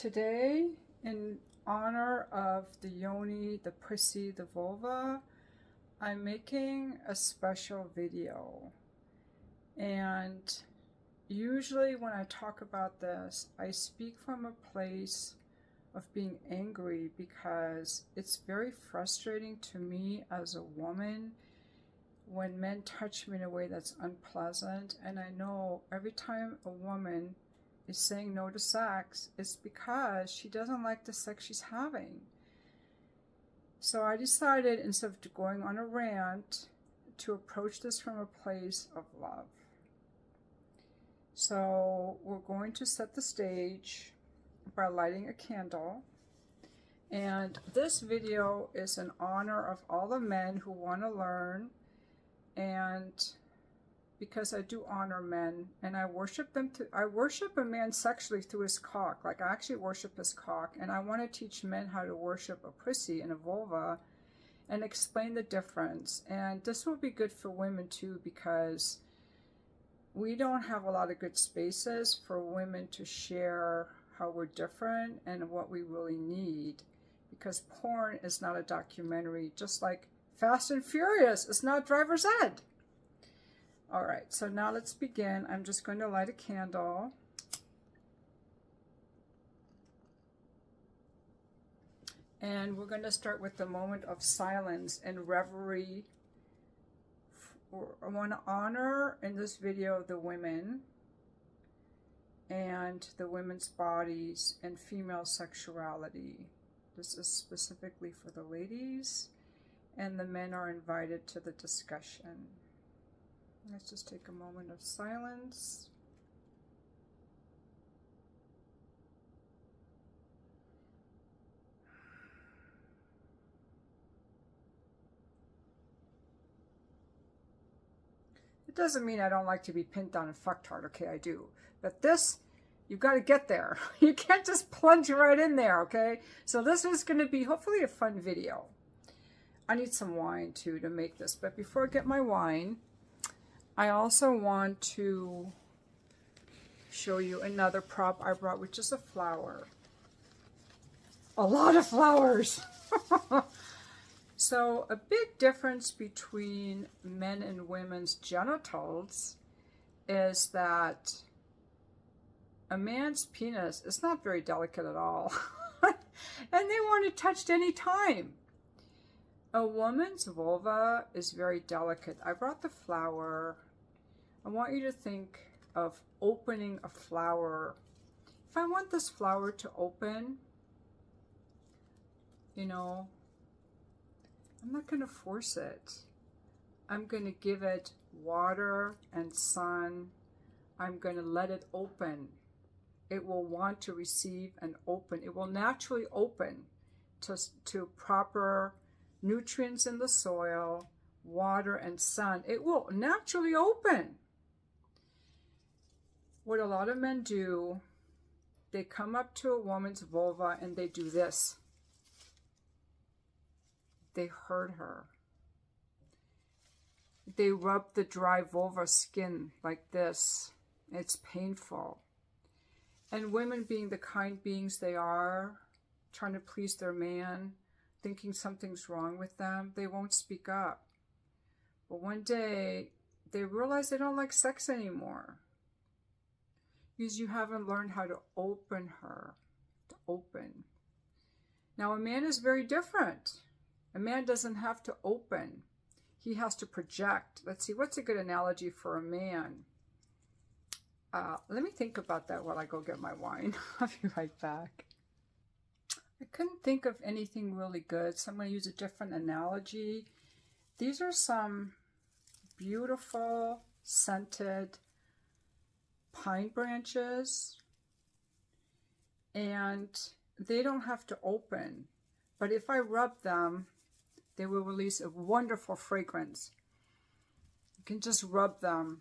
Today, in honor of the yoni, the pussy, the vulva, I'm making a special video. And usually when I talk about this, I speak from a place of being angry because it's very frustrating to me as a woman when men touch me in a way that's unpleasant. And I know every time a woman is saying no to sex, it's because she doesn't like the sex she's having. So I decided, instead of going on a rant, to approach this from a place of love. So we're going to set the stage by lighting a candle. And this video is in honor of all the men who want to learn, and because I do honor men and I worship them. I worship a man sexually through his cock. Like, I actually worship his cock, and I want to teach men how to worship a pussy and a vulva and explain the difference. And this will be good for women too, because we don't have a lot of good spaces for women to share how we're different and what we really need, because porn is not a documentary, just like Fast and Furious is not driver's ed. All right, so now let's begin. I'm just going to light a candle. And we're going to start with the moment of silence and reverie. I want to honor in this video the women and the women's bodies and female sexuality. This is specifically for the ladies, and the men are invited to the discussion. Let's just take a moment of silence. It doesn't mean I don't like to be pinned down and fucked hard. Okay, I do. But this, you've got to get there. You can't just plunge right in there, okay? So this is going to be hopefully a fun video. I need some wine too to make this. But before I get my wine, I also want to show you another prop I brought, which is a flower. A lot of flowers. So a big difference between men and women's genitals is that a man's penis is not very delicate at all. And they want it touched any time. A woman's vulva is very delicate. I brought the flower. I want you to think of opening a flower. If I want this flower to open, you know, I'm not going to force it. I'm going to give it water and sun. I'm going to let it open. It will want to receive and open. It will naturally open to proper nutrients in the soil, water and sun. It will naturally open. What a lot of men do, they come up to a woman's vulva and they do this. They hurt her. They rub the dry vulva skin like this. It's painful. And women, being the kind beings they are, trying to please their man, thinking something's wrong with them, they won't speak up. But one day, they realize they don't like sex anymore, because you haven't learned how to open her, to open. Now, a man is very different. A man doesn't have to open. He has to project. Let's see, what's a good analogy for a man? Let me think about that while I go get my wine. I'll be right back. I couldn't think of anything really good, so I'm going to use a different analogy. These are some beautiful, scented pine branches, and they don't have to open, but if I rub them, they will release a wonderful fragrance. You can just rub them.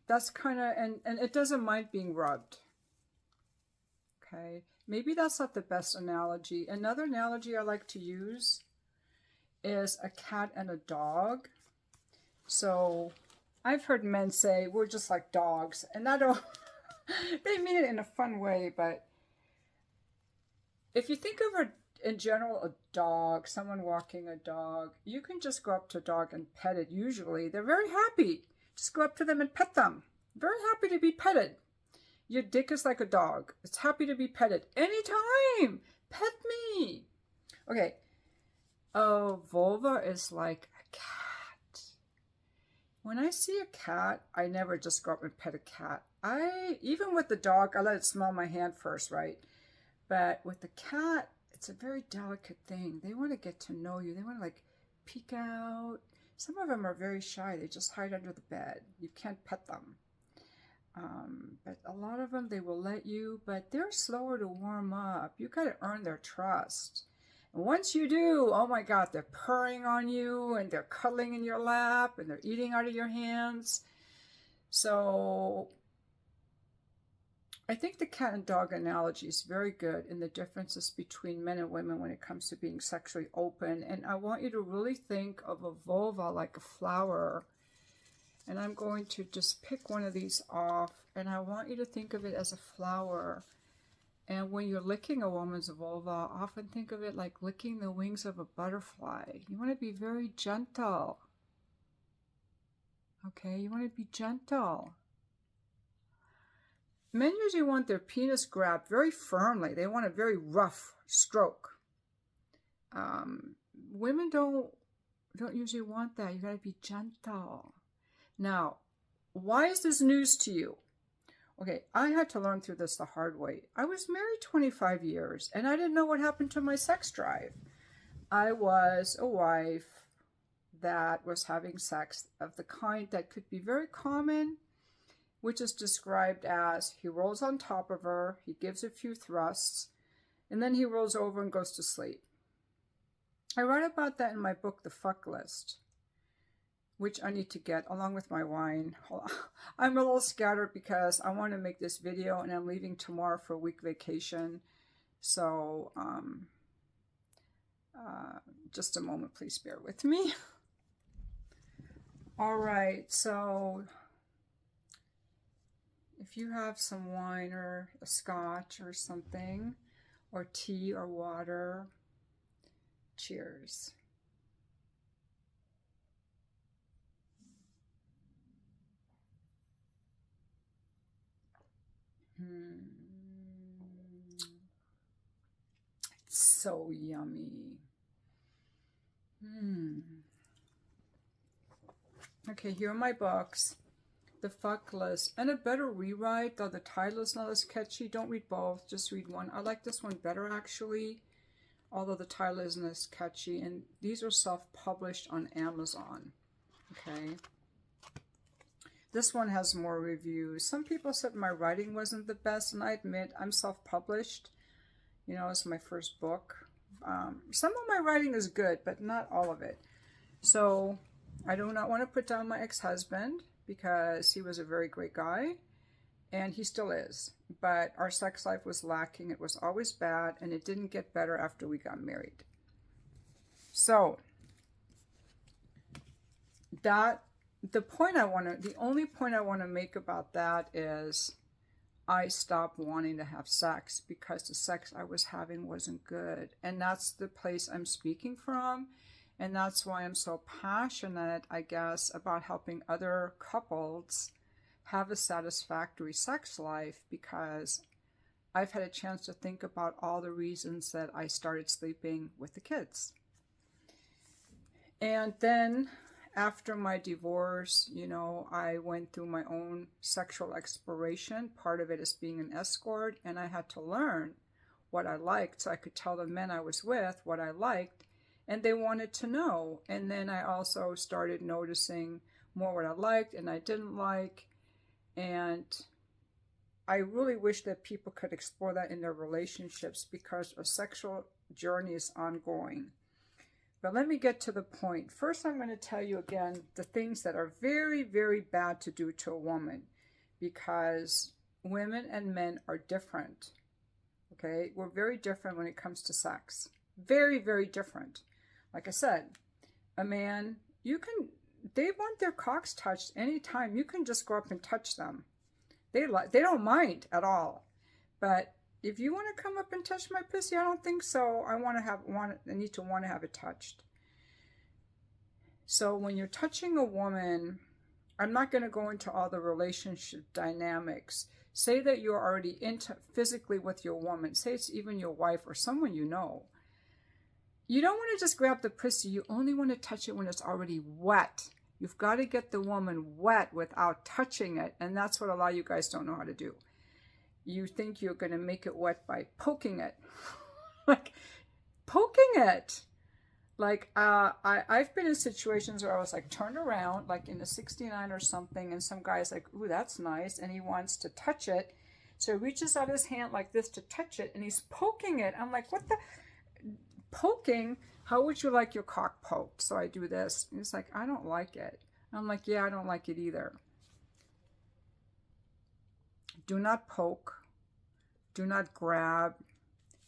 That's kind of, and it doesn't mind being rubbed. Okay, maybe that's not the best analogy. Another analogy I like to use is a cat and a dog. So I've heard men say we're just like dogs, and I don't They mean it in a fun way, but if you think of in general, a dog, someone walking a dog, you can just go up to a dog and pet it. Usually, they're very happy. Just go up to them and pet them. Very happy to be petted. Your dick is like a dog. It's happy to be petted. Anytime. Pet me. Okay. A vulva is like a cat. When I see a cat, I never just go up and pet a cat. Even with the dog, I let it smell my hand first, right? But with the cat, it's a very delicate thing. They want to get to know you. They want to like peek out. Some of them are very shy. They just hide under the bed. You can't pet them. But a lot of them, they will let you, but they're slower to warm up. You got to earn their trust. And once you do, oh my God, they're purring on you and they're cuddling in your lap and they're eating out of your hands. So I think the cat and dog analogy is very good in the differences between men and women when it comes to being sexually open. And I want you to really think of a vulva like a flower. And I'm going to just pick one of these off, and I want you to think of it as a flower. And when you're licking a woman's vulva, often think of it like licking the wings of a butterfly. You want to be very gentle. Okay, you want to be gentle. Men usually want their penis grabbed very firmly. They want a very rough stroke. Women don't usually want that. You got to be gentle. Now, why is this news to you? Okay, I had to learn through this the hard way. I was married 25 years, and I didn't know what happened to my sex drive. I was a wife that was having sex of the kind that could be very common, which is described as he rolls on top of her, he gives a few thrusts, and then he rolls over and goes to sleep. I write about that in my book, The Fuck List, which I need to get along with my wine. I'm a little scattered because I want to make this video and I'm leaving tomorrow for a week vacation. So just a moment, please bear with me. All right, so if you have some wine or a scotch or something, or tea or water, cheers. It's so yummy. Okay, here are my books. The Fuck List and a better rewrite, though the title is not as catchy. Don't read both, just read one. I like this one better actually, although the title isn't as catchy. And these are self-published on Amazon. Okay. This one has more reviews. Some people said my writing wasn't the best, and I admit I'm self-published. You know, it's my first book. Some of my writing is good, but not all of it. So I do not want to put down my ex-husband because he was a very great guy, and he still is. But our sex life was lacking. It was always bad, and it didn't get better after we got married. So the only point I want to make about that is I stopped wanting to have sex because the sex I was having wasn't good. And that's the place I'm speaking from. And that's why I'm so passionate, I guess, about helping other couples have a satisfactory sex life, because I've had a chance to think about all the reasons that I started sleeping with the kids. And then after my divorce, you know, I went through my own sexual exploration. Part of it is being an escort, and I had to learn what I liked so I could tell the men I was with what I liked, and they wanted to know. And then I also started noticing more what I liked and I didn't like, and I really wish that people could explore that in their relationships, because a sexual journey is ongoing. But let me get to the point. First, I'm going to tell you again the things that are very, very bad to do to a woman, because women and men are different. Okay? We're very different when it comes to sex. Very, very different. Like I said, a man, they want their cocks touched anytime. You can just go up and touch them. They don't mind at all. But if you want to come up and touch my pussy, I don't think so. I need to want to have it touched. So when you're touching a woman, I'm not going to go into all the relationship dynamics. Say that you're already into physically with your woman. Say it's even your wife or someone you know. You don't want to just grab the pussy. You only want to touch it when it's already wet. You've got to get the woman wet without touching it. And that's what a lot of you guys don't know how to do. You think you're going to make it wet by poking it. Like, poking it. Like, I've been in situations where I was like turned around, like in a 69 or something, and some guy's like, ooh, that's nice, and he wants to touch it. So he reaches out his hand like this to touch it, and he's poking it. I'm like, what the? Poking? How would you like your cock poked? So I do this. And he's like, I don't like it. I'm like, yeah, I don't like it either. Do not poke. Do not grab.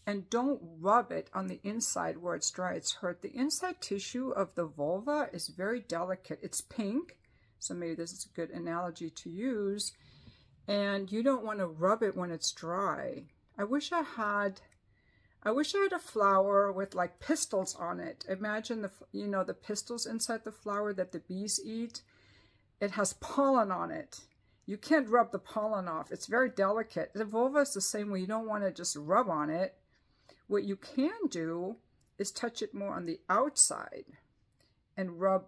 And don't rub it on the inside where it's dry. It's hurt. The inside tissue of the vulva is very delicate. It's pink. So maybe this is a good analogy to use. And you don't want to rub it when it's dry. I wish I had a flower with like pistils on it. Imagine the pistils inside the flower that the bees eat. It has pollen on it. You can't rub the pollen off. It's very delicate. The vulva is the same way. You don't want to just rub on it. What you can do is touch it more on the outside and rub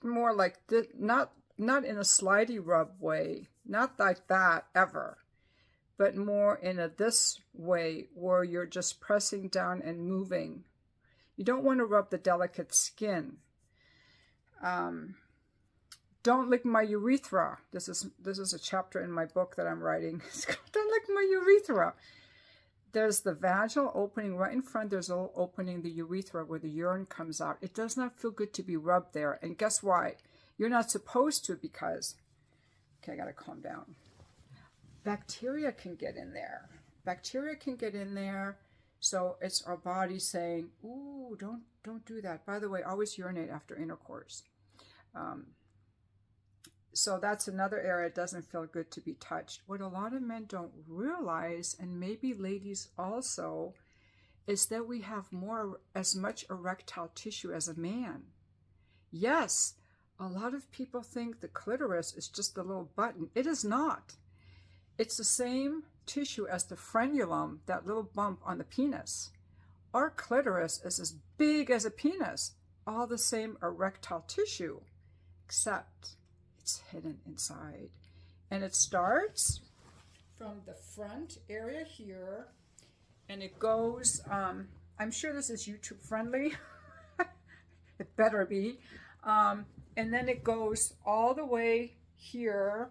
more like this, not in a slidey rub way, not like that ever, but more in a this way where you're just pressing down and moving. You don't want to rub the delicate skin. Don't lick my urethra. This is a chapter in my book that I'm writing. Don't lick my urethra. There's the vaginal opening right in front. There's a little opening, the urethra, where the urine comes out. It does not feel good to be rubbed there. And guess why? You're not supposed to because, okay, I got to calm down. Bacteria can get in there. Bacteria can get in there. So it's our body saying, ooh, don't do that. By the way, always urinate after intercourse. So that's another area. It doesn't feel good to be touched. What a lot of men don't realize, and maybe ladies also, is that we have as much erectile tissue as a man. Yes, a lot of people think the clitoris is just a little button. It is not. It's the same tissue as the frenulum, that little bump on the penis. Our clitoris is as big as a penis, all the same erectile tissue, except it's hidden inside. And it starts from the front area here, and it goes, I'm sure this is YouTube friendly. It better be. And then it goes all the way here,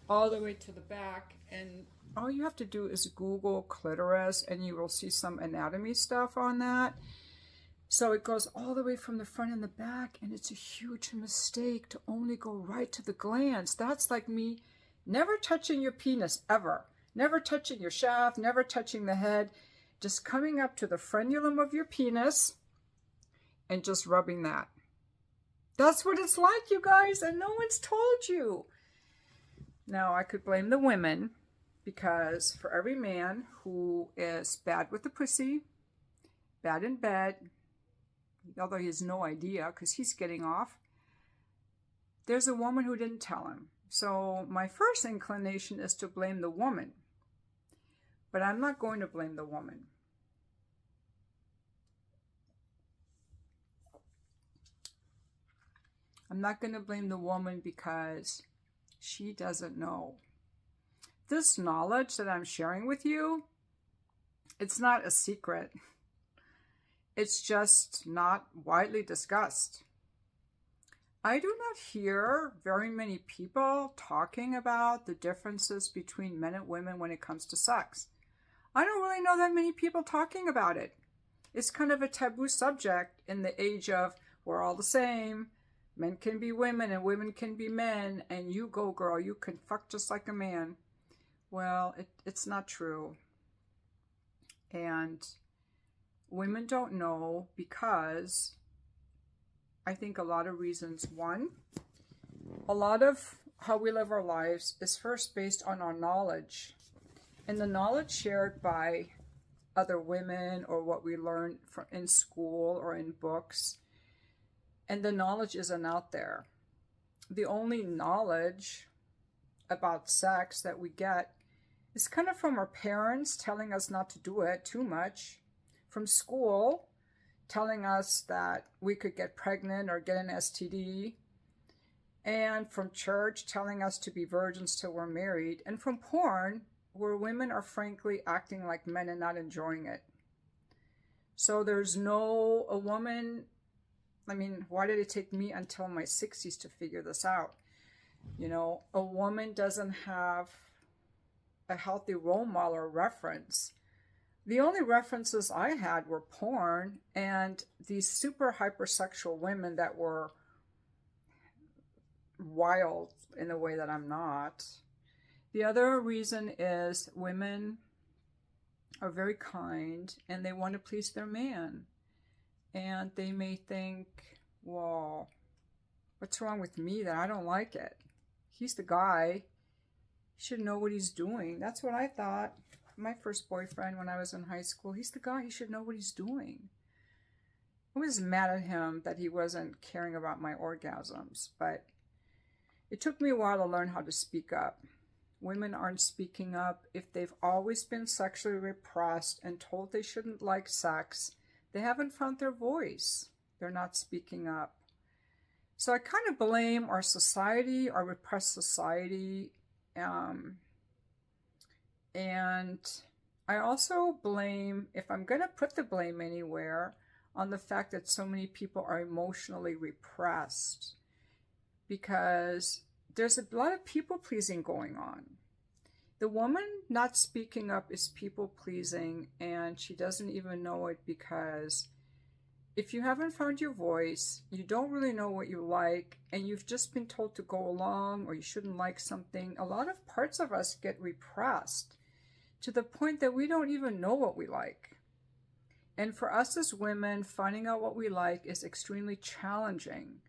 all the way to the back. And all you have to do is Google clitoris, and you will see some anatomy stuff on that. So it goes all the way from the front and the back, and it's a huge mistake to only go right to the glands. That's like me never touching your penis, ever. Never touching your shaft, never touching the head. Just coming up to the frenulum of your penis and just rubbing that. That's what it's like, you guys, and no one's told you. Now, I could blame the women, because for every man who is bad with the pussy, bad in bed, although he has no idea because he's getting off, there's a woman who didn't tell him. So my first inclination is to blame the woman. But I'm not going to blame the woman. I'm not going to blame the woman because she doesn't know. This knowledge that I'm sharing with you, it's not a secret. It's just not widely discussed. I do not hear very many people talking about the differences between men and women when it comes to sex. I don't really know that many people talking about it. It's kind of a taboo subject in the age of we're all the same. Men can be women and women can be men, and you go, girl, you can fuck just like a man. Well, it's not true. And women don't know because I think a lot of reasons. One, a lot of how we live our lives is first based on our knowledge, and the knowledge shared by other women or what we learn in school or in books. And the knowledge isn't out there. The only knowledge about sex that we get is kind of from our parents telling us not to do it too much, from school telling us that we could get pregnant or get an STD, and from church telling us to be virgins till we're married, and from porn where women are frankly acting like men and not enjoying it. So there's a woman, I mean, why did it take me until my 60s to figure this out? You know, a woman doesn't have a healthy role model or reference. The only references I had were porn and these super hypersexual women that were wild in a way that I'm not. The other reason is women are very kind and they want to please their man. And they may think, well, what's wrong with me that I don't like it? He's the guy. He should know what he's doing. That's what I thought. My first boyfriend when I was in high school, he's the guy. He should know what he's doing. I was mad at him that he wasn't caring about my orgasms, but it took me a while to learn how to speak up. Women aren't speaking up if they've always been sexually repressed and told they shouldn't like sex. They haven't found their voice. They're not speaking up. So I kind of blame our society, our repressed society, and I also blame, if I'm going to put the blame anywhere, on the fact that so many people are emotionally repressed, because there's a lot of people-pleasing going on. The woman not speaking up is people-pleasing, and she doesn't even know it, because if you haven't found your voice, you don't really know what you like, and you've just been told to go along or you shouldn't like something, a lot of parts of us get repressed to the point that we don't even know what we like. And for us as women, finding out what we like is extremely challenging,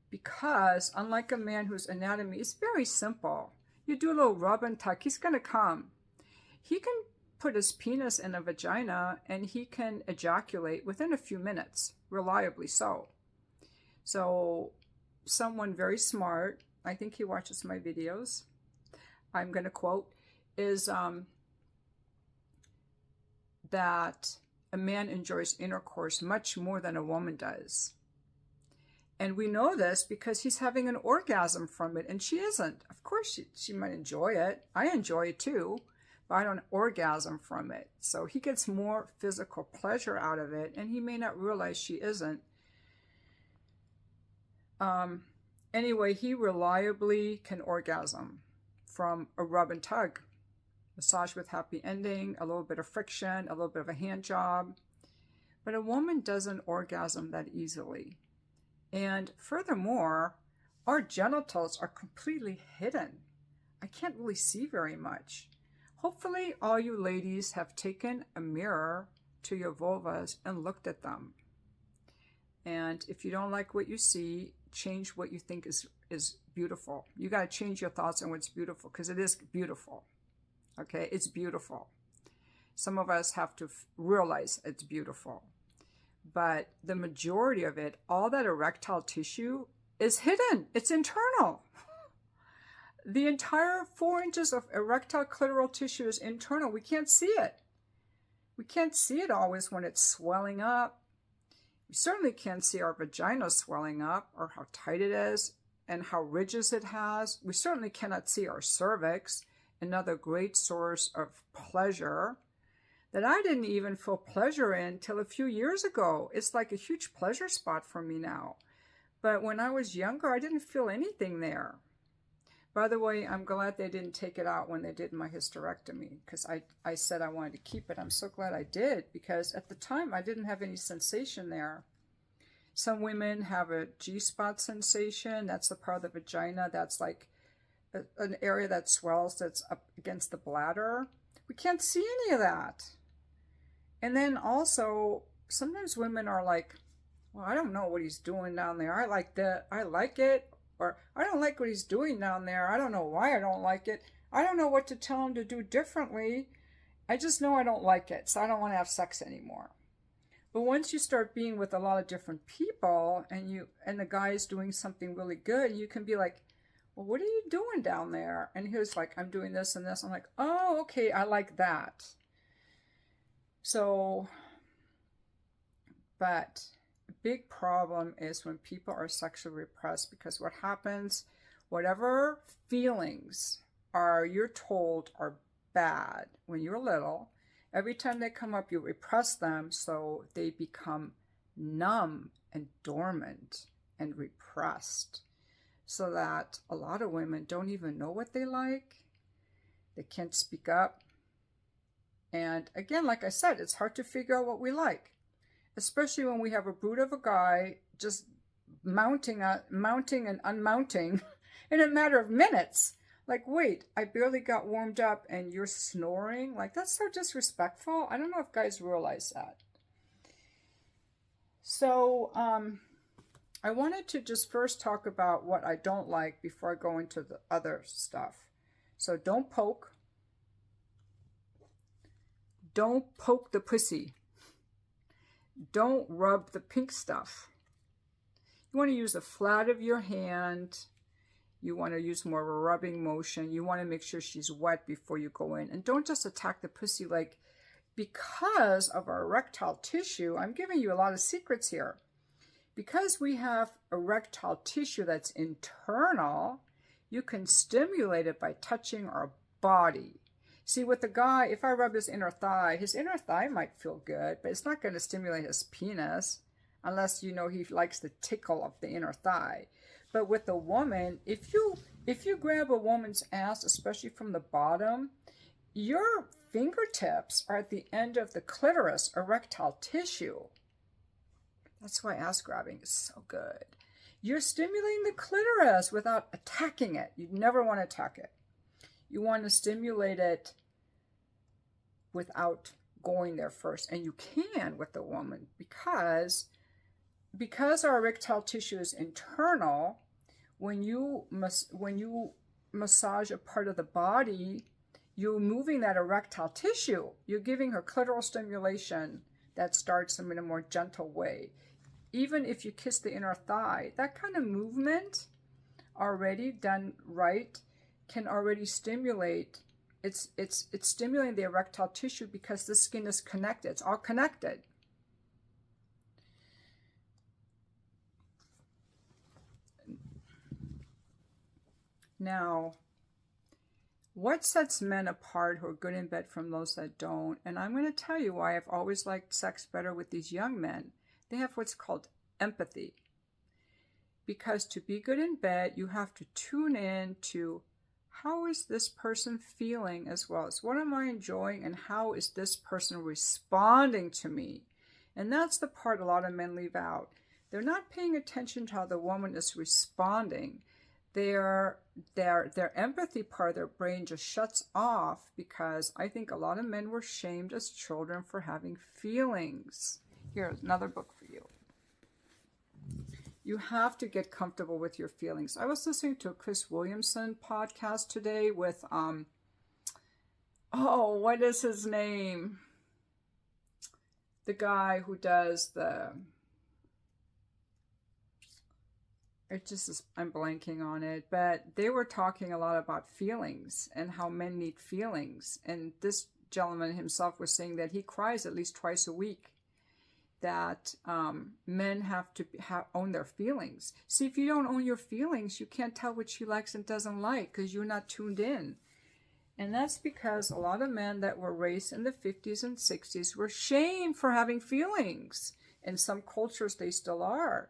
because unlike a man whose anatomy is very simple, you do a little rub and tuck, he's going to come. He can put his penis in a vagina and he can ejaculate within a few minutes, reliably so. So someone very smart, I think he watches my videos, I'm going to quote, is that a man enjoys intercourse much more than a woman does. And we know this because he's having an orgasm from it, and she isn't. Of course, she might enjoy it. I enjoy it too, but I don't orgasm from it. So he gets more physical pleasure out of it, and he may not realize she isn't. Anyway, he reliably can orgasm from a rub and tug. Massage with happy ending, a little bit of friction, a little bit of a hand job. But a woman doesn't orgasm that easily. And furthermore, our genitals are completely hidden. I can't really see very much. Hopefully, all you ladies have taken a mirror to your vulvas and looked at them. And if you don't like what you see, change what you think is beautiful. You got to change your thoughts on what's beautiful, because it is beautiful. Okay, it's beautiful. Some of us have to realize it's beautiful. But the majority of it, all that erectile tissue, is hidden. It's internal. The entire 4 inches of erectile clitoral tissue is internal. We can't see it. We can't see it always when it's swelling up. We certainly can't see our vagina swelling up, or how tight it is and how ridges it has. We certainly cannot see our cervix, another great source of pleasure that I didn't even feel pleasure in till a few years ago. It's like a huge pleasure spot for me now. But when I was younger, I didn't feel anything there. By the way, I'm glad they didn't take it out when they did my hysterectomy, because I said I wanted to keep it. I'm so glad I did, because at the time I didn't have any sensation there. Some women have a G-spot sensation. That's the part of the vagina that's like an area that swells, that's up against the bladder. We can't see any of that. And then also, sometimes women are like, well, I don't know what he's doing down there. I like it, or I don't like what he's doing down there. I don't know why I don't like it. I don't know what to tell him to do differently. I just know I don't like it, so I don't want to have sex anymore. But once you start being with a lot of different people and the guy is doing something really good, you can be like, well, what are you doing down there? And he was like, I'm doing this and this. I'm like, oh, okay, I like that. So, but a big problem is when people are sexually repressed, because what happens, whatever feelings you're told are bad when you're little, every time they come up, you repress them, so they become numb and dormant and repressed. So that a lot of women don't even know what they like. They can't speak up. And again, like I said, it's hard to figure out what we like, especially when we have a brute of a guy just mounting and unmounting in a matter of minutes. Like, wait, I barely got warmed up and you're snoring? Like, that's so disrespectful. I don't know if guys realize that. So, I wanted to just first talk about what I don't like before I go into the other stuff. So don't poke. Don't poke the pussy. Don't rub the pink stuff. You want to use the flat of your hand. You want to use more of a rubbing motion. You want to make sure she's wet before you go in. And don't just attack the pussy like, because of our erectile tissue, I'm giving you a lot of secrets here. Because we have erectile tissue that's internal, you can stimulate it by touching our body. See, with the guy, if I rub his inner thigh might feel good, but it's not going to stimulate his penis unless you know he likes the tickle of the inner thigh. But with a woman, if you grab a woman's ass, especially from the bottom, your fingertips are at the end of the clitoris, erectile tissue. That's why ass grabbing is so good. You're stimulating the clitoris without attacking it. You never want to attack it. You want to stimulate it without going there first. And you can with the woman because our erectile tissue is internal. When you massage a part of the body, you're moving that erectile tissue. You're giving her clitoral stimulation that starts in a more gentle way. Even if you kiss the inner thigh, that kind of movement already done right can already stimulate. It's stimulating the erectile tissue because the skin is connected. It's all connected. Now, what sets men apart who are good in bed from those that don't? And I'm going to tell you why I've always liked sex better with these young men. They have what's called empathy. Because to be good in bed, you have to tune in to how is this person feeling, as well as what am I enjoying and how is this person responding to me. And that's the part a lot of men leave out. They're not paying attention to how the woman is responding. Their empathy part of their brain just shuts off, because I think a lot of men were shamed as children for having feelings. Here's another book for you. You have to get comfortable with your feelings. I was listening to a Chris Williamson podcast today with, what is his name? The guy who does I'm blanking on it, but they were talking a lot about feelings and how men need feelings. And this gentleman himself was saying that he cries at least twice a week. That men have to own their feelings. See, if you don't own your feelings, you can't tell what she likes and doesn't like because you're not tuned in. And that's because a lot of men that were raised in the 50s and 60s were shamed for having feelings. In some cultures, they still are.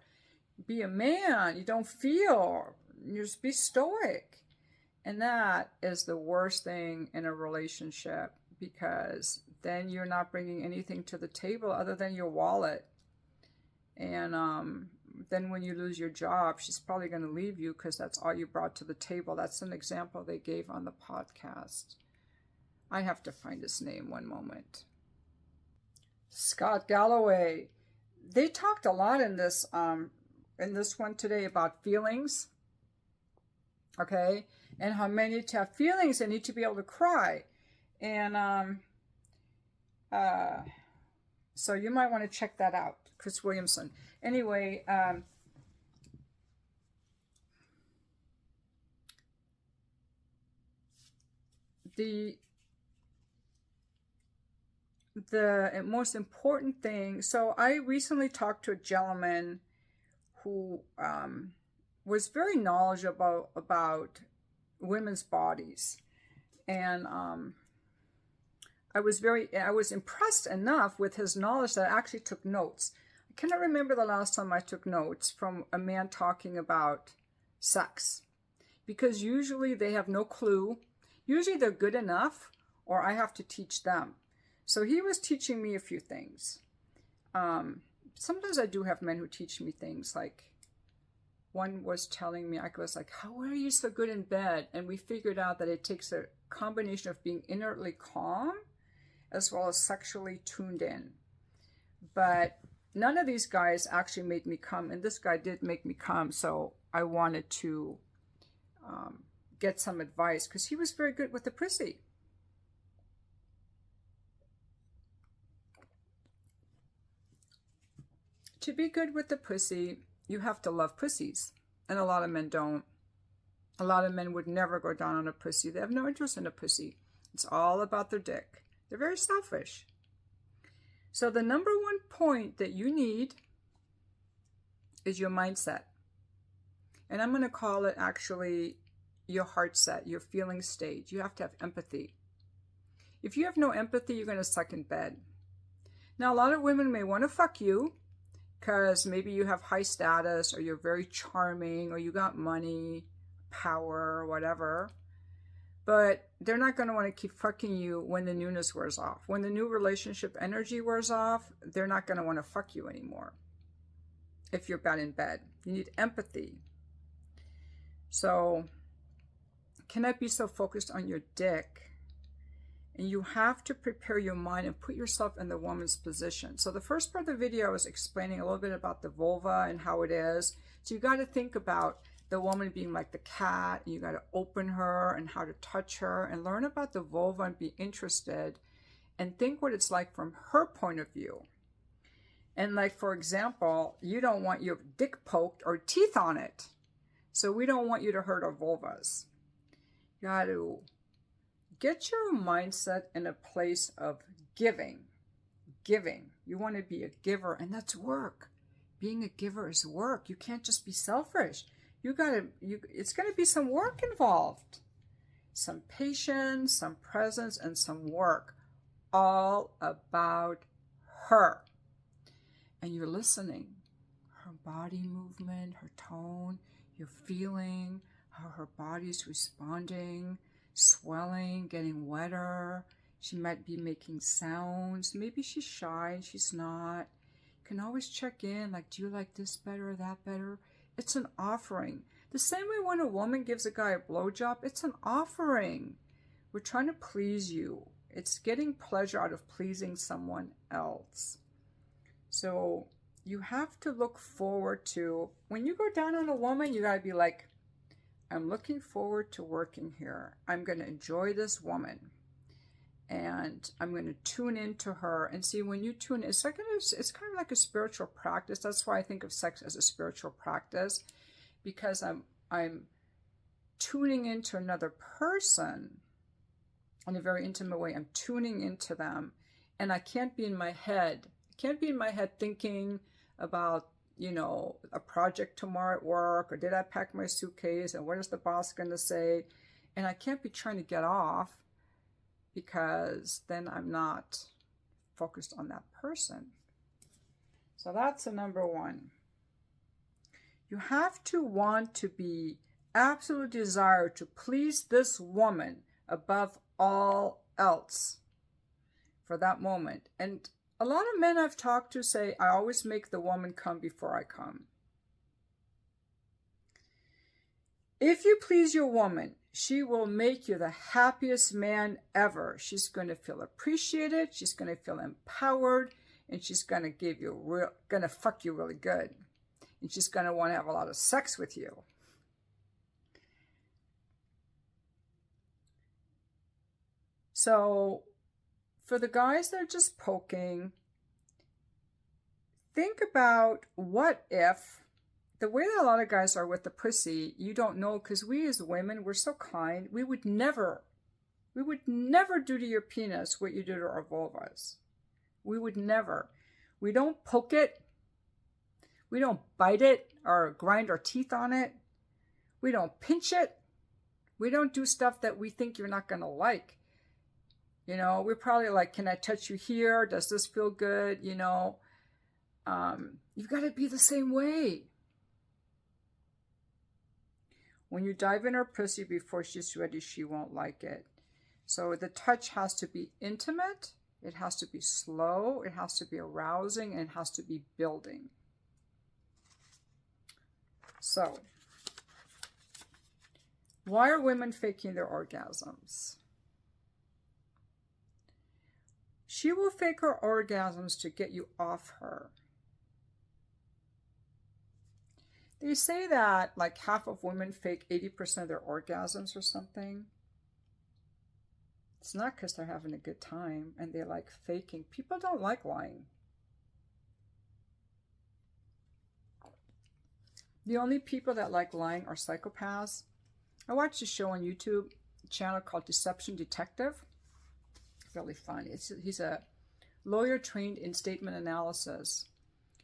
Be a man, you don't feel, you just be stoic. And that is the worst thing in a relationship, because then you're not bringing anything to the table other than your wallet. And then when you lose your job, she's probably going to leave you because that's all you brought to the table. That's an example they gave on the podcast. I have to find his name one moment. Scott Galloway. They talked a lot in this one today about feelings. Okay? And how men need to have feelings, they need to be able to cry. And so you might want to check that out, Chris Williamson. Anyway, the most important thing, so I recently talked to a gentleman who was very knowledgeable about women's bodies. And I was impressed enough with his knowledge that I actually took notes. I cannot remember the last time I took notes from a man talking about sex, because usually they have no clue. Usually they're good enough, or I have to teach them. So he was teaching me a few things. Sometimes I do have men who teach me things, like one was telling me, I was like, how are you so good in bed? And we figured out that it takes a combination of being inwardly calm as well as sexually tuned in. But none of these guys actually made me come, and this guy did make me come, so I wanted to get some advice, because he was very good with the pussy. To be good with the pussy, you have to love pussies. And a lot of men don't. A lot of men would never go down on a pussy. They have no interest in a pussy. It's all about their dick. They're very selfish. So the number one point that you need is your mindset. And I'm going to call it actually your heart set, your feeling stage. You have to have empathy. If you have no empathy, you're going to suck in bed. Now, a lot of women may want to fuck you, because maybe you have high status, or you're very charming, or you got money, power, or whatever. But they're not going to want to keep fucking you when the newness wears off. When the new relationship energy wears off, they're not going to want to fuck you anymore. If you're bad in bed, you need empathy. So, cannot be so focused on your dick. And you have to prepare your mind and put yourself in the woman's position. So the first part of the video, I was explaining a little bit about the vulva and how it is. So you got to think about the woman being like the cat, and you got to open her and how to touch her and learn about the vulva and be interested and think what it's like from her point of view. And like, for example, you don't want your dick poked or teeth on it. So we don't want you to hurt our vulvas. You got to get your mindset in a place of giving. Giving. You want to be a giver, and that's work. Being a giver is work. You can't just be selfish. It's going to be some work involved. Some patience, some presence, and some work. All about her. And you're listening. Her body movement, her tone, you're feeling how her body's responding, swelling, getting wetter. She might be making sounds. Maybe she's shy and she's not. You can always check in, like, do you like this better or that better? It's an offering. The same way when a woman gives a guy a blowjob, it's an offering. We're trying to please you. It's getting pleasure out of pleasing someone else. So you have to look forward to, when you go down on a woman, you got to be like, I'm looking forward to working here. I'm going to enjoy this woman. And I'm going to tune into her. And see, when you tune in, it's kind of like a spiritual practice. That's why I think of sex as a spiritual practice. Because I'm tuning into another person in a very intimate way. I'm tuning into them. And I can't be in my head. I can't be in my head thinking about, a project tomorrow at work, or did I pack my suitcase, and what is the boss going to say? And I can't be trying to get off, because then I'm not focused on that person. So that's the number one. You have to want to be absolute desire to please this woman above all else for that moment. And a lot of men I've talked to say, I always make the woman come before I come. If you please your woman, she will make you the happiest man ever. She's going to feel appreciated. She's going to feel empowered. And she's going to fuck you really good. And she's going to want to have a lot of sex with you. So for the guys that are just poking, think about what if, the way that a lot of guys are with the pussy, you don't know, because we as women, we're so kind. We would never do to your penis what you do to our vulvas. We would never. We don't poke it. We don't bite it or grind our teeth on it. We don't pinch it. We don't do stuff that we think you're not going to like. You know, we're probably like, can I touch you here? Does this feel good? You know, you've got to be the same way. When you dive in her pussy before she's ready, she won't like it. So the touch has to be intimate. It has to be slow. It has to be arousing. And it has to be building. So, why are women faking their orgasms? She will fake her orgasms to get you off her. They say that like half of women fake 80% of their orgasms or something. It's not because they're having a good time and they like faking. People don't like lying. The only people that like lying are psychopaths. I watched a show on YouTube, a channel called Deception Detective. Really fun. He's a lawyer trained in statement analysis.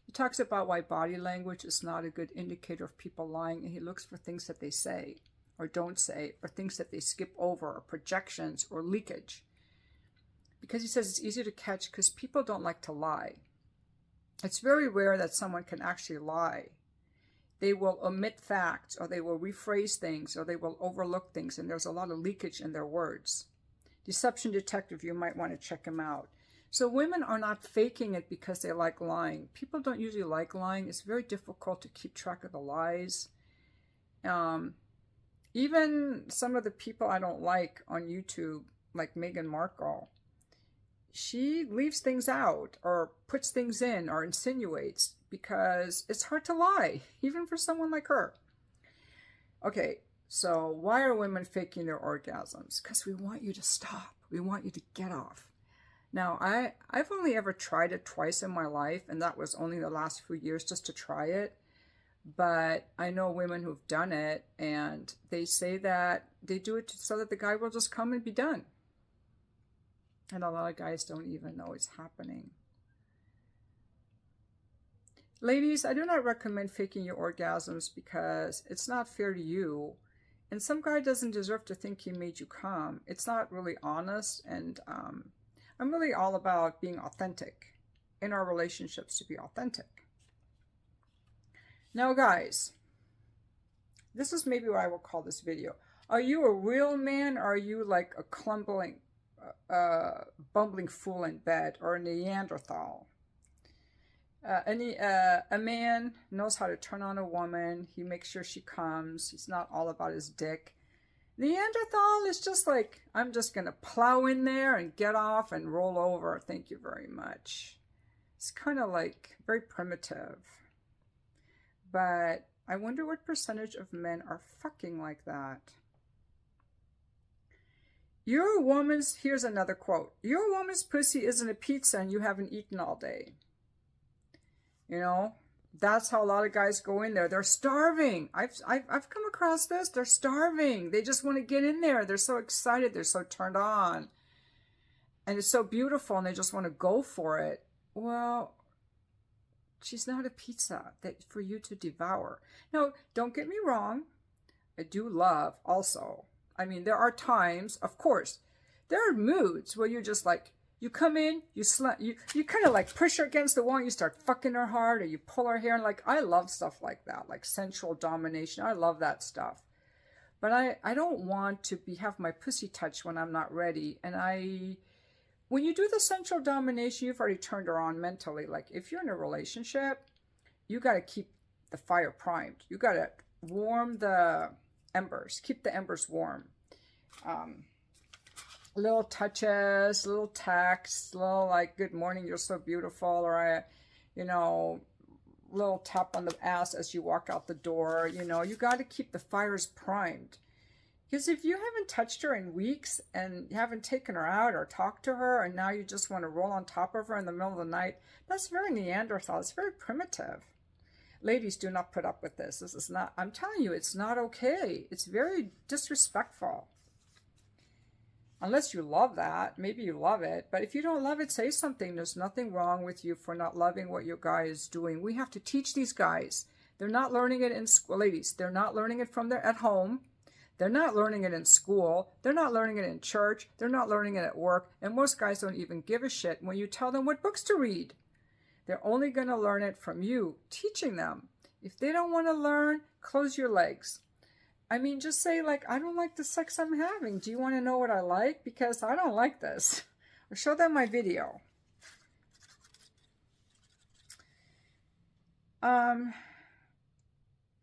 He talks about why body language is not a good indicator of people lying, and he looks for things that they say or don't say, or things that they skip over, or projections or leakage. Because he says it's easy to catch because people don't like to lie. It's very rare that someone can actually lie. They will omit facts, or they will rephrase things, or they will overlook things, and there's a lot of leakage in their words. Deception Detective, you might want to check him out. So women are not faking it because they like lying. People don't usually like lying. It's very difficult to keep track of the lies. Even some of the people I don't like on YouTube, like Meghan Markle, she leaves things out or puts things in or insinuates because it's hard to lie, even for someone like her. Okay, so why are women faking their orgasms? Because we want you to stop. We want you to get off. Now, I've only ever tried it twice in my life, and that was only the last few years just to try it. But I know women who've done it, and they say that they do it so that the guy will just come and be done. And a lot of guys don't even know it's happening. Ladies, I do not recommend faking your orgasms because it's not fair to you. And some guy doesn't deserve to think he made you come. It's not really honest, and I'm really all about being authentic in our relationships, to be authentic. Now, guys, this is maybe what I will call this video. Are you a real man, or are you like a bumbling fool in bed, or a Neanderthal? A man knows how to turn on a woman. He makes sure she comes. He's not all about his dick. Neanderthal is just like, I'm just going to plow in there and get off and roll over. Thank you very much. It's kind of like very primitive. But I wonder what percentage of men are fucking like that. Here's another quote. Your woman's pussy isn't a pizza and you haven't eaten all day. You know, that's how a lot of guys go in there. They're starving. I've come across this. They're starving. They just want to get in there. They're so excited. They're so turned on. And it's so beautiful and they just want to go for it. Well, she's not a pizza that for you to devour. Now, don't get me wrong. I do love also. I mean, there are times, of course, there are moods where you're just like, you come in, you kind of like push her against the wall, and you start fucking her hard, or you pull her hair, and like, I love stuff like that, like sensual domination. I love that stuff. But I don't want to have my pussy touched when I'm not ready. And when you do the sensual domination, you've already turned her on mentally. Like, if you're in a relationship, you got to keep the fire primed. You got to warm the embers, keep the embers warm. Little touches, little texts, little like, good morning, you're so beautiful, or little tap on the ass as you walk out the door. You know, you got to keep the fires primed. Because if you haven't touched her in weeks and you haven't taken her out or talked to her, and now you just want to roll on top of her in the middle of the night, that's very Neanderthal. It's very primitive. Ladies, do not put up with this. This is not, I'm telling you, it's not okay. It's very disrespectful. Unless you love that, maybe you love it. But if you don't love it, say something. There's nothing wrong with you for not loving what your guy is doing. We have to teach these guys. They're not learning it in school. Ladies, they're not learning it from their at home. They're not learning it in school. They're not learning it in church. They're not learning it at work. And most guys don't even give a shit when you tell them what books to read. They're only going to learn it from you, teaching them. If they don't want to learn, close your legs. I mean, just say, like, I don't like the sex I'm having. Do you want to know what I like? Because I don't like this. Or show them my video.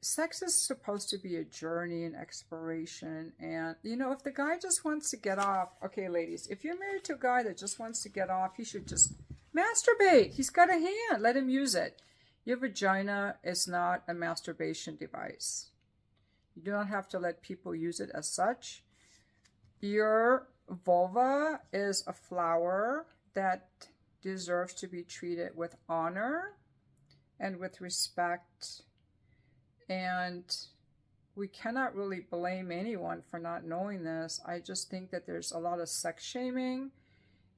Sex is supposed to be a journey and exploration. And, you know, if the guy just wants to get off, okay, ladies, if you're married to a guy that just wants to get off, he should just masturbate. He's got a hand. Let him use it. Your vagina is not a masturbation device. You do not have to let people use it as such. Your vulva is a flower that deserves to be treated with honor and with respect. And we cannot really blame anyone for not knowing this. I just think that there's a lot of sex shaming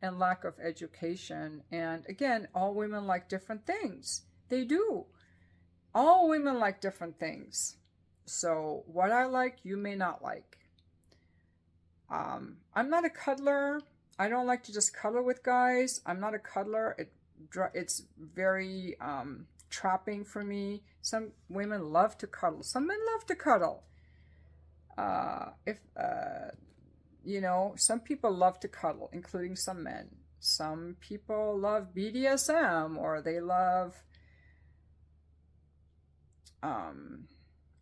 and lack of education. And again, all women like different things. They do. All women like different things. So what I like, you may not like. I'm not a cuddler. I don't like to just cuddle with guys. I'm not a cuddler. It's very trapping for me. Some women love to cuddle. Some men love to cuddle. You know, some people love to cuddle, including some men. Some people love BDSM, or they love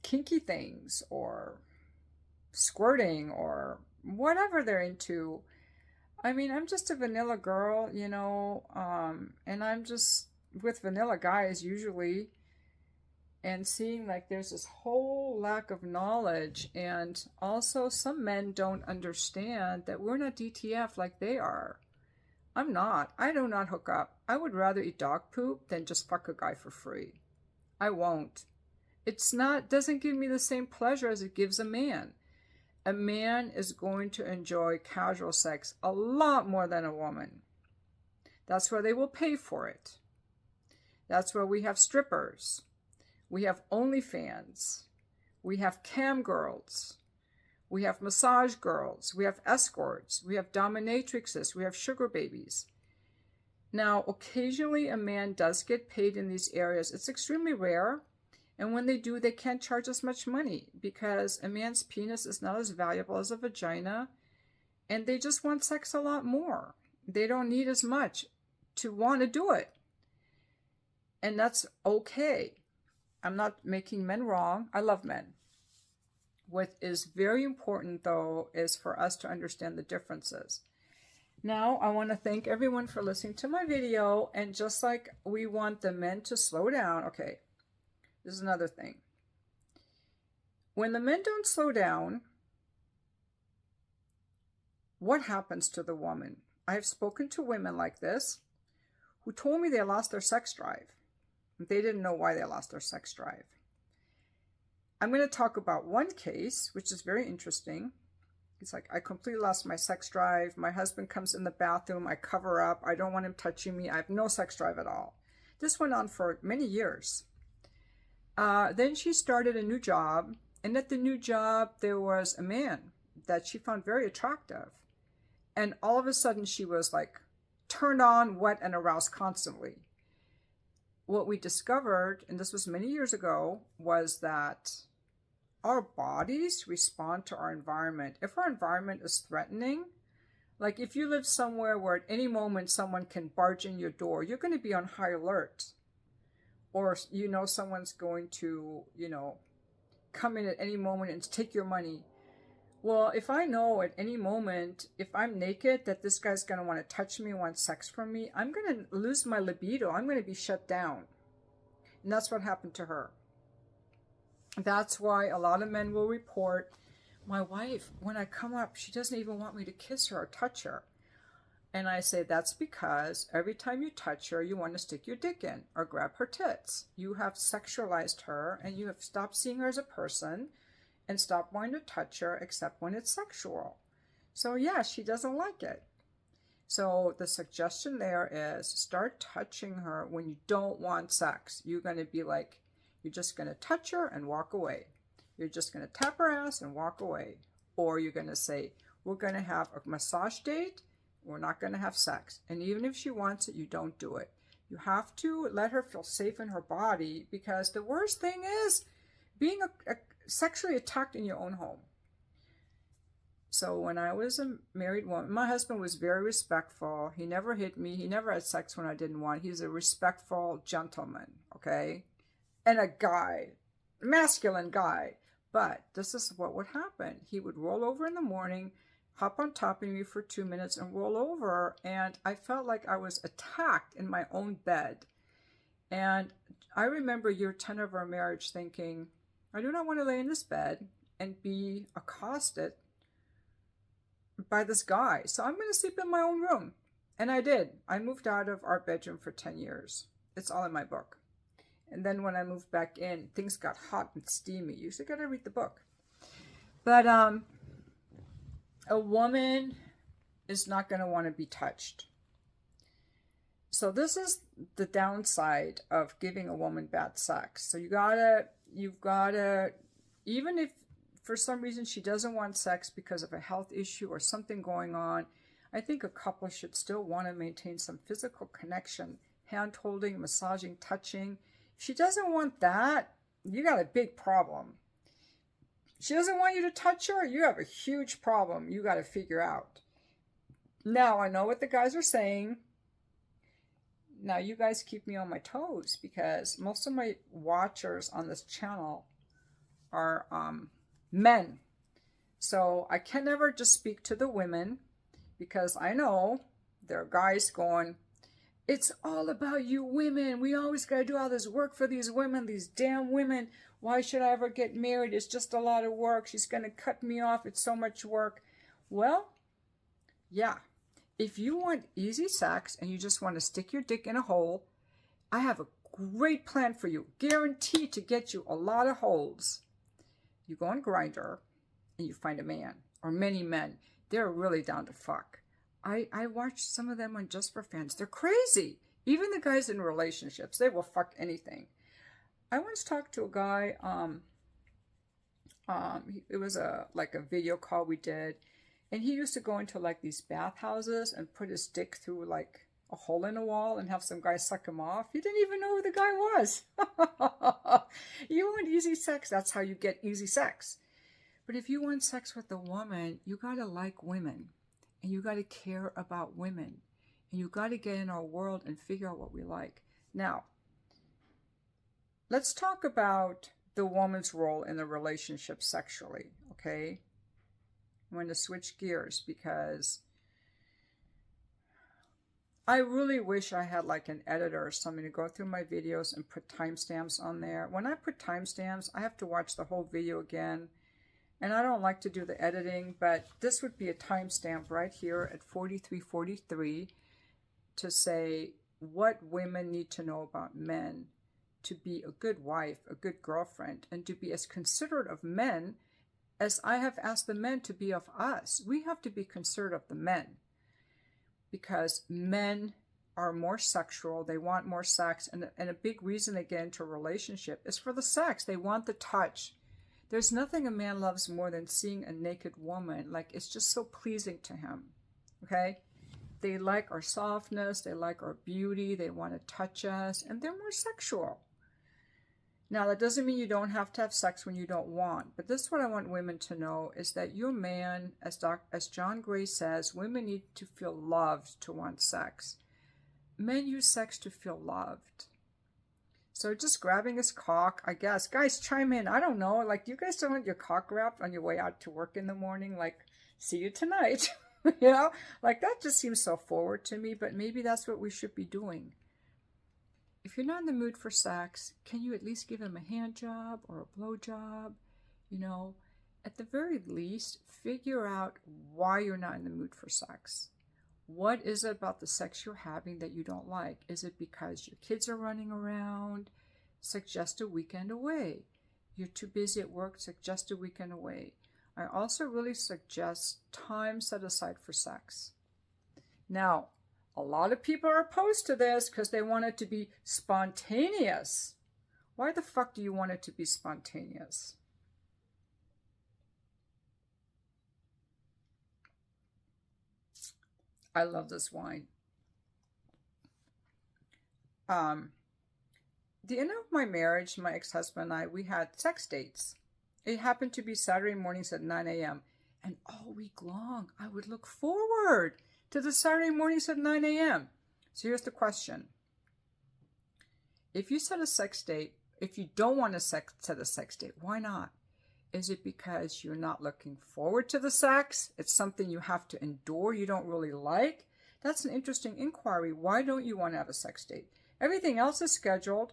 kinky things, or squirting, or whatever they're into. I mean, I'm just a vanilla girl, you know, and I'm just with vanilla guys usually, and seeing like there's this whole lack of knowledge. And also some men don't understand that we're not DTF like they are. I'm not. I do not hook up. I would rather eat dog poop than just fuck a guy for free. I won't. Doesn't give me the same pleasure as it gives a man. A man is going to enjoy casual sex a lot more than a woman. That's where they will pay for it. That's where we have strippers. We have OnlyFans. We have cam girls. We have massage girls. We have escorts. We have dominatrixes. We have sugar babies. Now, occasionally a man does get paid in these areas. It's extremely rare. And when they do, they can't charge as much money because a man's penis is not as valuable as a vagina. And they just want sex a lot more. They don't need as much to want to do it. And that's okay. I'm not making men wrong. I love men. What is very important, though, is for us to understand the differences. Now, I want to thank everyone for listening to my video. And just like we want the men to slow down, okay, this is another thing. When the men don't slow down, what happens to the woman? I've spoken to women like this who told me they lost their sex drive. They didn't know why they lost their sex drive. I'm going to talk about one case, which is very interesting. It's like, I completely lost my sex drive. My husband comes in the bathroom. I cover up. I don't want him touching me. I have no sex drive at all. This went on for many years. Then she started a new job. And at the new job, there was a man that she found very attractive. And all of a sudden, she was like turned on, wet, and aroused constantly. What we discovered, and this was many years ago, was that our bodies respond to our environment. If our environment is threatening, like if you live somewhere where at any moment someone can barge in your door, you're going to be on high alert. Or you know someone's going to, come in at any moment and take your money. Well, if I know at any moment, if I'm naked, that this guy's going to want to touch me, want sex from me, I'm going to lose my libido. I'm going to be shut down. And that's what happened to her. That's why a lot of men will report My wife, when I come up, she doesn't even want me to kiss her or touch her. And I say, that's because every time you touch her, you want to stick your dick in or grab her tits. You have sexualized her, and you have stopped seeing her as a person and stopped wanting to touch her except when it's sexual. So yeah, she doesn't like it. So the suggestion there is start touching her when you don't want sex. You're going to be like, you're just going to touch her and walk away. You're just going to tap her ass and walk away. Or you're going to say, we're going to have a massage date. We're not going to have sex. And even if she wants it, you don't do it. You have to let her feel safe in her body, because the worst thing is being sexually attacked in your own home. So when I was a married woman, my husband was very respectful. He never hit me. He never had sex when I didn't want. He's a respectful gentleman, okay? And a guy, a masculine guy. But this is what would happen. He would roll over in the morning, hop on top of me for 2 minutes and roll over. And I felt like I was attacked in my own bed. And I remember year 10 of our marriage thinking, I do not want to lay in this bed and be accosted by this guy. So I'm going to sleep in my own room. And I did. I moved out of our bedroom for 10 years. It's all in my book. And then when I moved back in, things got hot and steamy. You still got to read the book. But a woman is not going to want to be touched. So this is the downside of giving a woman bad sex. So you've got to, even if for some reason she doesn't want sex because of a health issue or something going on, I think a couple should still want to maintain some physical connection, hand holding, massaging, touching. If she doesn't want that, you got a big problem. She doesn't want you to touch her, you have a huge problem you got to figure out. Now, I know what the guys are saying. Now, you guys keep me on my toes, because most of my watchers on this channel are men. So I can never just speak to the women, because I know there are guys going, it's all about you women. We always got to do all this work for these women, these damn women. Why should I ever get married? It's just a lot of work. She's going to cut me off. It's so much work. Well, yeah. If you want easy sex and you just want to stick your dick in a hole, I have a great plan for you. Guaranteed to get you a lot of holes. You go on Grindr and you find a man, or many men. They're really down to fuck. I watched some of them on Just for Fans. They're crazy. Even the guys in relationships, they will fuck anything. I once talked to a guy, it was like a video call we did, and he used to go into like these bathhouses and put his dick through like a hole in a wall and have some guy suck him off. He didn't even know who the guy was. You want easy sex, that's how you get easy sex. But if you want sex with a woman, you gotta like women. And you got to care about women. And you got to get in our world and figure out what we like. Now, let's talk about the woman's role in the relationship sexually, okay? I'm going to switch gears, because I really wish I had like an editor or something to go through my videos and put timestamps on there. When I put timestamps, I have to watch the whole video again. And I don't like to do the editing, but this would be a timestamp right here at 43:43 to say what women need to know about men to be a good wife, a good girlfriend, and to be as considerate of men as I have asked the men to be of us. We have to be considerate of the men, because men are more sexual. They want more sex. And a big reason they get into a relationship is for the sex. They want the touch. There's nothing a man loves more than seeing a naked woman. Like, it's just so pleasing to him, okay? They like our softness. They like our beauty. They want to touch us, and they're more sexual. Now, that doesn't mean you don't have to have sex when you don't want, but this is what I want women to know, is that your man, as John Gray says, women need to feel loved to want sex. Men use sex to feel loved. So just grabbing his cock, I guess. Guys, chime in. I don't know. Like, you guys don't want your cock wrapped on your way out to work in the morning? Like, see you tonight. You know? Like, that just seems so forward to me, but maybe that's what we should be doing. If you're not in the mood for sex, can you at least give him a hand job or a blow job? You know? at the very least, figure out why you're not in the mood for sex. What is it about the sex you're having that you don't like? Is it because your kids are running around? Suggest a weekend away. You're too busy at work, suggest a weekend away. I also really suggest time set aside for sex. Now, a lot of people are opposed to this because they want it to be spontaneous. Why the fuck do you want it to be spontaneous? I love this wine. The end of my marriage, my ex-husband and I, we had sex dates. It happened to be Saturday mornings at 9 a.m. And all week long, I would look forward to the Saturday mornings at 9 a.m. So here's the question. If you set a sex date, if you don't want to set a sex date, why not? Is it because you're not looking forward to the sex? It's something you have to endure, you don't really like? That's an interesting inquiry. Why don't you want to have a sex date? Everything else is scheduled.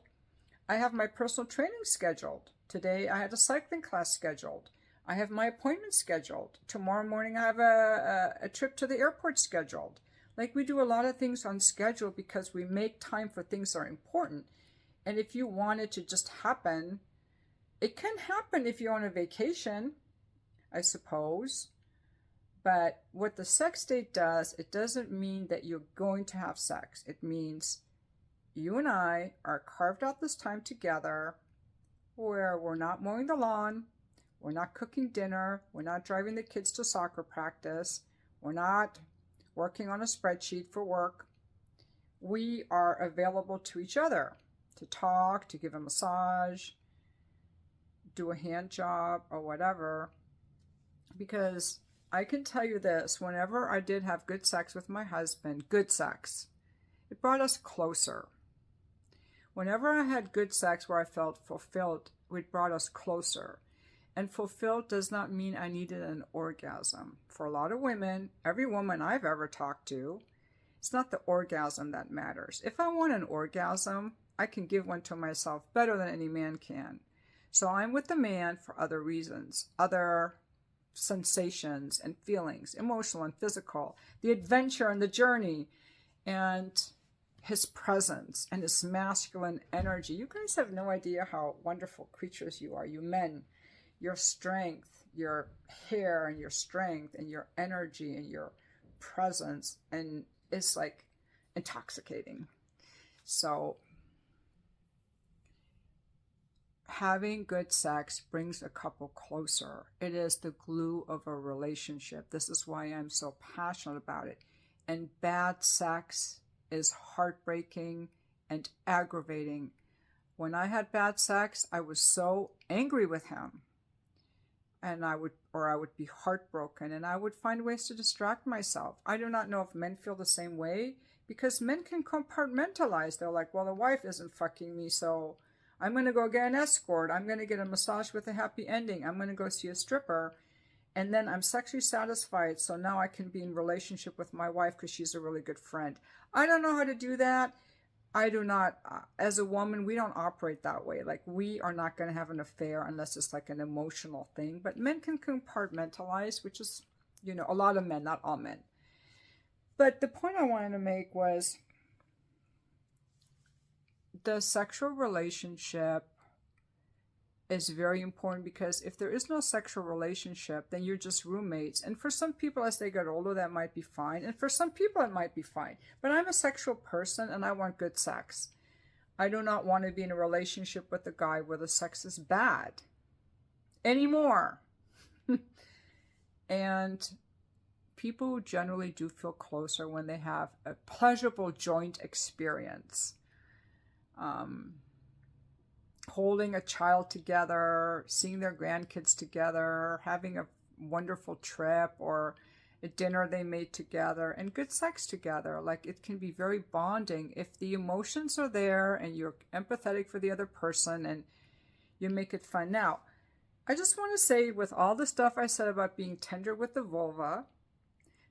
I have my personal training scheduled. Today I had a cycling class scheduled. I have my appointment scheduled. Tomorrow morning I have a trip to the airport scheduled. Like, we do a lot of things on schedule because we make time for things that are important. And if you want it to just happen, it can happen if you're on a vacation, I suppose. But what the sex date does, it doesn't mean that you're going to have sex. It means you and I are carved out this time together where we're not mowing the lawn, we're not cooking dinner, we're not driving the kids to soccer practice, we're not working on a spreadsheet for work. We are available to each other to talk, to give a massage, do a hand job or whatever. Because I can tell you this, whenever I did have good sex with my husband, good sex, it brought us closer. Whenever I had good sex where I felt fulfilled, it brought us closer. And fulfilled does not mean I needed an orgasm. For a lot of women, every woman I've ever talked to, it's not the orgasm that matters. If I want an orgasm, I can give one to myself better than any man can. So I'm with the man for other reasons, other sensations and feelings, emotional and physical, the adventure and the journey, and his presence and his masculine energy. You guys have no idea how wonderful creatures you are, you men. Your strength, your hair and your strength and your energy and your presence, and it's like intoxicating. So having good sex brings a couple closer. It is the glue of a relationship. This is why I'm so passionate about it. And bad sex is heartbreaking and aggravating. When I had bad sex, I was so angry with him. And I would be heartbroken, and I would find ways to distract myself. I do not know if men feel the same way, because men can compartmentalize. They're like, well, the wife isn't fucking me, so I'm going to go get an escort. I'm going to get a massage with a happy ending. I'm going to go see a stripper. And then I'm sexually satisfied, so now I can be in relationship with my wife because she's a really good friend. I don't know how to do that. I do not, as a woman, we don't operate that way. Like, we are not going to have an affair unless it's like an emotional thing. But men can compartmentalize, which is, a lot of men, not all men. But the point I wanted to make was the sexual relationship is very important, because if there is no sexual relationship, then you're just roommates. And for some people, as they get older, that might be fine. And for some people, it might be fine. But I'm a sexual person, and I want good sex. I do not want to be in a relationship with a guy where the sex is bad anymore. And people generally do feel closer when they have a pleasurable joint experience. Holding a child together, seeing their grandkids together, having a wonderful trip or a dinner they made together, and good sex together. Like, it can be very bonding if the emotions are there and you're empathetic for the other person and you make it fun. Now, I just want to say, with all the stuff I said about being tender with the vulva,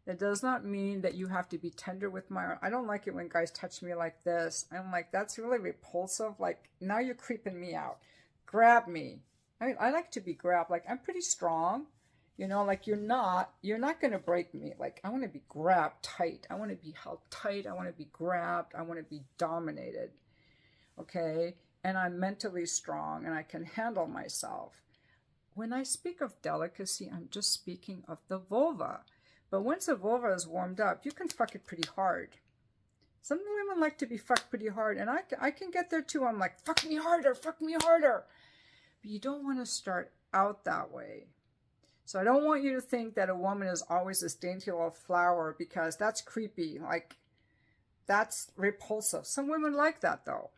that does not mean that you have to be tender with my... I don't like it when guys touch me like this. I'm like, that's really repulsive. Like, now you're creeping me out. Grab me. I like to be grabbed. Like, I'm pretty strong. You know, like you're not going to break me. Like, I want to be grabbed tight. I want to be held tight. I want to be grabbed. I want to be dominated. Okay? And I'm mentally strong and I can handle myself. When I speak of delicacy, I'm just speaking of the vulva. But once the vulva is warmed up, you can fuck it pretty hard. Some women like to be fucked pretty hard, and I can get there too. I'm like, fuck me harder, fuck me harder. But you don't want to start out that way. So I don't want you to think that a woman is always this dainty little flower, because that's creepy. Like, that's repulsive. Some women like that, though.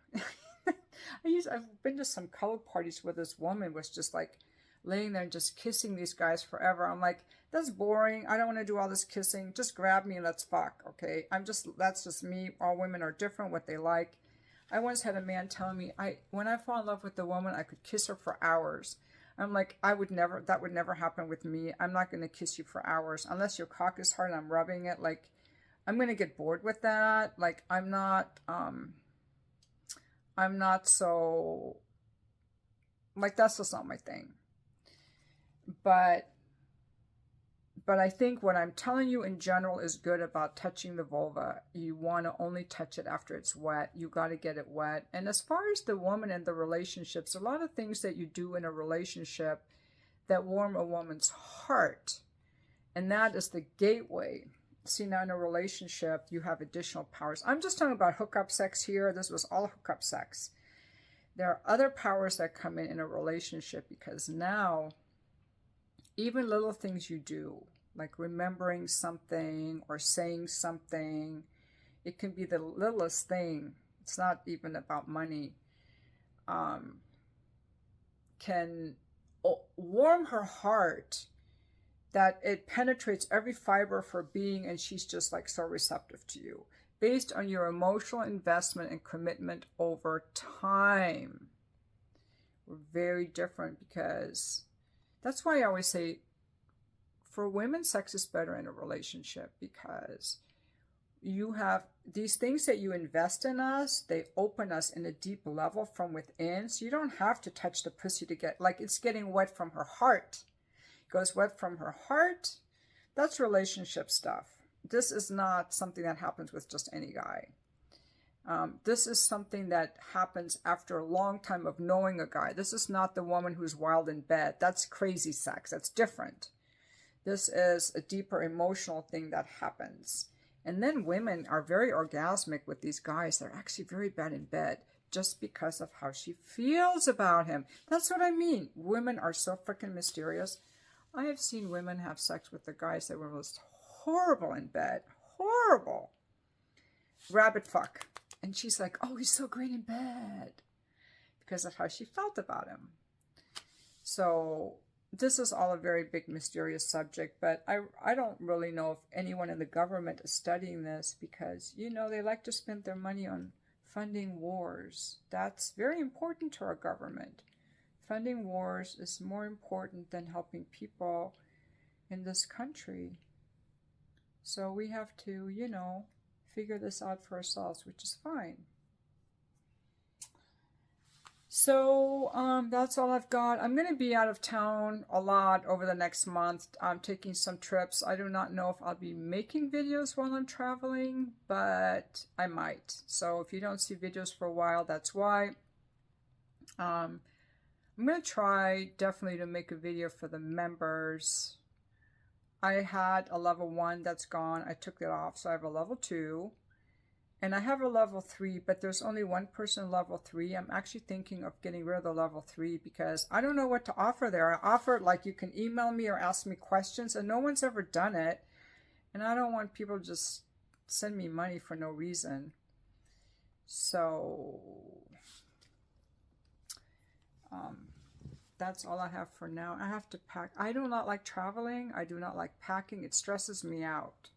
I've been to some color parties where this woman was just like laying there and just kissing these guys forever. I'm like, that's boring. I don't want to do all this kissing. Just grab me and let's fuck, okay? That's just me. All women are different, what they like. I once had a man telling me, when I fall in love with a woman, I could kiss her for hours. I'm like, that would never happen with me. I'm not going to kiss you for hours unless your cock is hard and I'm rubbing it. Like, I'm going to get bored with that. Like, I'm not so, like, that's just not my thing. But I think what I'm telling you in general is good about touching the vulva. You want to only touch it after it's wet. You got to get it wet. And as far as the woman and the relationships, a lot of things that you do in a relationship that warm a woman's heart. And that is the gateway. See, now in a relationship, you have additional powers. I'm just talking about hookup sex here. This was all hookup sex. There are other powers that come in a relationship, because now even little things you do, like remembering something or saying something, it can be the littlest thing. It's not even about money. Can warm her heart, that it penetrates every fiber of her being, and she's just like so receptive to you based on your emotional investment and commitment over time. We're very different, because that's why I always say for women, sex is better in a relationship, because you have these things that you invest in us. They open us in a deep level from within. So you don't have to touch the pussy to get, like, it's getting wet from her heart. It goes wet from her heart. That's relationship stuff. This is not something that happens with just any guy. This is something that happens after a long time of knowing a guy. This is not the woman who's wild in bed. That's crazy sex. That's different. This is a deeper emotional thing that happens. And then women are very orgasmic with these guys. They're actually very bad in bed just because of how she feels about him. That's what I mean. Women are so freaking mysterious. I have seen women have sex with the guys that were most horrible in bed. Horrible. Rabbit fuck. And she's like, oh, he's so great in bed, because of how she felt about him. So this is all a very big, mysterious subject, but I don't really know if anyone in the government is studying this, because, you know, they like to spend their money on funding wars. That's very important to our government. Funding wars is more important than helping people in this country. So we have to, you know, figure this out for ourselves, which is fine. So that's all I've got. I'm going to be out of town a lot over the next month. I'm taking some trips. I do not know if I'll be making videos while I'm traveling, but I might. So if you don't see videos for a while, that's why. I'm going to try definitely to make a video for the members. I had a level 1 that's gone. I took it off, so I have a level 2. And I have a level 3, but there's only one person level 3. I'm actually thinking of getting rid of the level 3, because I don't know what to offer there. I offer, like, you can email me or ask me questions, and no one's ever done it. And I don't want people to just send me money for no reason. So that's all I have for now. I have to pack. I do not like traveling. I do not like packing. It stresses me out.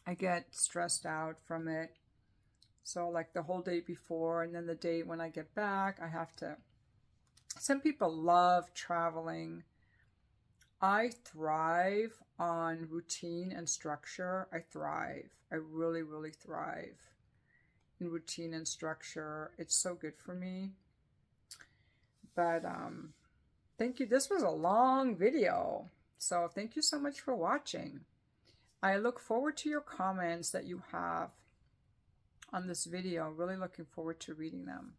I get stressed out from it. So like the whole day before, and then the day when I get back, I have to. Some people love traveling. I thrive on routine and structure. I thrive. I really, really thrive. and routine and structure. It's so good for me. But thank you. This was a long video, so thank you so much for watching. I look forward to your comments that you have on this video. Really looking forward to reading them.